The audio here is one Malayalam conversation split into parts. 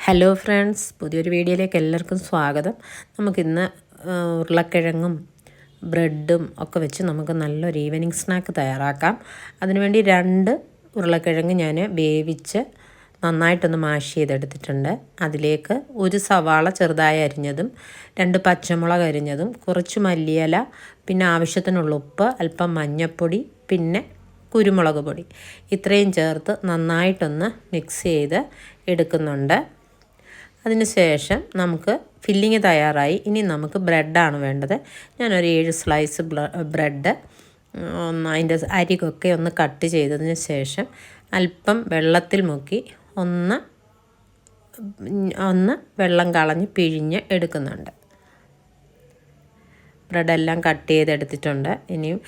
ഹലോ ഫ്രണ്ട്സ്, പുതിയൊരു വീഡിയോയിലേക്ക് എല്ലാവർക്കും സ്വാഗതം. നമുക്കിന്ന് ഉരുളക്കിഴങ്ങും ബ്രെഡും ഒക്കെ വെച്ച് നമുക്ക് നല്ലൊരു ഈവനിങ് സ്നാക്ക് തയ്യാറാക്കാം. അതിനുവേണ്ടി 2 ഉരുളക്കിഴങ്ങ് ഞാൻ വേവിച്ച് നന്നായിട്ടൊന്ന് മാഷ് ചെയ്തെടുത്തിട്ടുണ്ട്. അതിലേക്ക് ഒരു സവാള ചെറുതായി അരിഞ്ഞതും 2 പച്ചമുളക് അരിഞ്ഞതും കുറച്ച് മല്ലിയില, പിന്നെ ആവശ്യത്തിനുള്ള ഉപ്പ്, അല്പം മഞ്ഞൾപ്പൊടി, പിന്നെ കുരുമുളക് പൊടി ഇത്രയും ചേർത്ത് നന്നായിട്ടൊന്ന് മിക്സ് ചെയ്ത് എടുക്കുന്നുണ്ട്. അതിന് ശേഷം നമുക്ക് ഫില്ലിങ് തയ്യാറായി. ഇനി നമുക്ക് ബ്രെഡാണ് വേണ്ടത്. ഞാനൊരു 7 സ്ലൈസ് ബ്രെഡ് അതിൻ്റെ അരികൊക്കെ ഒന്ന് കട്ട് ചെയ്തതിന് ശേഷം അല്പം വെള്ളത്തിൽ മുക്കി ഒന്ന് വെള്ളം കളഞ്ഞ് പിഴിഞ്ഞ് എടുക്കുന്നുണ്ട്. ബ്രെഡെല്ലാം കട്ട് ചെയ്തെടുത്തിട്ടുണ്ട്. ഇനിയും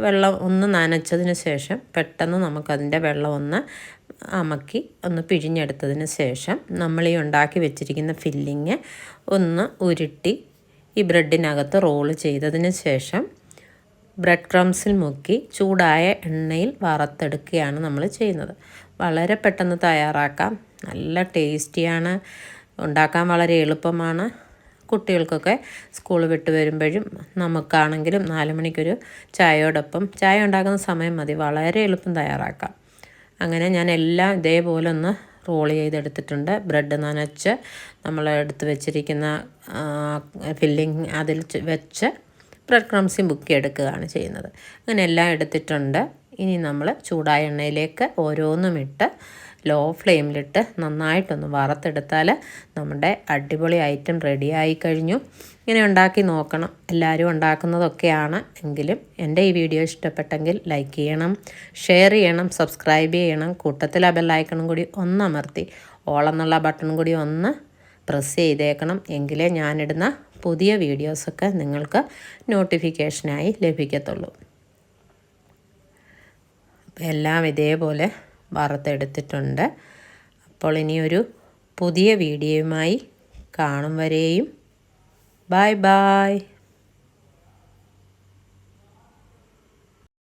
വെള്ളം ഒന്ന് നനച്ചതിന് ശേഷം പെട്ടെന്ന് നമുക്കതിൻ്റെ വെള്ളം ഒന്ന് അമക്കി ഒന്ന് പിഴിഞ്ഞെടുത്തതിന് ശേഷം നമ്മൾ ഈ ഉണ്ടാക്കി വെച്ചിരിക്കുന്ന ഫില്ലിങ് ഒന്ന് ഉരുട്ടി ഈ ബ്രെഡിനകത്ത് റോള് ചെയ്തതിന് ശേഷം ബ്രെഡ് ക്രംസിൽ മുക്കി ചൂടായ എണ്ണയിൽ വറുത്തെടുക്കുകയാണ് നമ്മൾ ചെയ്യുന്നത്. വളരെ പെട്ടെന്ന് തയ്യാറാക്കാം, നല്ല ടേസ്റ്റിയാണ്, ഉണ്ടാക്കാൻ വളരെ എളുപ്പമാണ്. കുട്ടികൾക്കൊക്കെ സ്കൂൾ വിട്ട് വരുമ്പോഴും നമുക്കാണെങ്കിലും 4 മണിക്കൊരു ചായയോടൊപ്പം ചായ ഉണ്ടാക്കുന്ന സമയം മതി, വളരെ എളുപ്പം തയ്യാറാക്കാം. അങ്ങനെ ഞാൻ എല്ലാം ഇതേപോലെ ഒന്ന് റോൾ ചെയ്തെടുത്തിട്ടുണ്ട്. ബ്രെഡ് നനച്ച് നമ്മൾ എടുത്ത് വെച്ചിരിക്കുന്ന ഫില്ലിങ് അതിൽ വെച്ച് ബ്രെഡ് ക്രംസിൽ മുക്കി എടുക്കുകയാണ് ചെയ്യുന്നത്. അങ്ങനെ എല്ലാം എടുത്തിട്ടുണ്ട്. ഇനി നമ്മൾ ചൂടായ എണ്ണയിലേക്ക് ഓരോന്നും ഇട്ട് ലോ ഫ്ലെയിമിലിട്ട് നന്നായിട്ടൊന്ന് വറുത്തെടുത്താൽ നമ്മുടെ അടിപൊളി ഐറ്റം റെഡിയായി കഴിഞ്ഞു. ഇങ്ങനെ ഉണ്ടാക്കി നോക്കണം. എല്ലാവരും ഉണ്ടാക്കുന്നതൊക്കെയാണ് എങ്കിലും എൻ്റെ ഈ വീഡിയോ ഇഷ്ടപ്പെട്ടെങ്കിൽ ലൈക്ക് ചെയ്യണം, ഷെയർ ചെയ്യണം, സബ്സ്ക്രൈബ് ചെയ്യണം. കൂട്ടത്തിൽ ആ ബെല്ലൈക്കണും കൂടി ഒന്ന് അമർത്തി ഓൾ എന്നുള്ള ബട്ടണും കൂടി ഒന്ന് പ്രസ് ചെയ്തേക്കണം. എങ്കിലേ ഞാനിടുന്ന പുതിയ വീഡിയോസൊക്കെ നിങ്ങൾക്ക് നോട്ടിഫിക്കേഷനായി ലഭിക്കത്തുള്ളൂ. എല്ലാം ഇതേപോലെ വറുത്തെടുത്തിട്ടുണ്ട്. അപ്പോൾ ഇനിയൊരു പുതിയ വീഡിയോയുമായി കാണും വരെയും ബൈ ബൈ.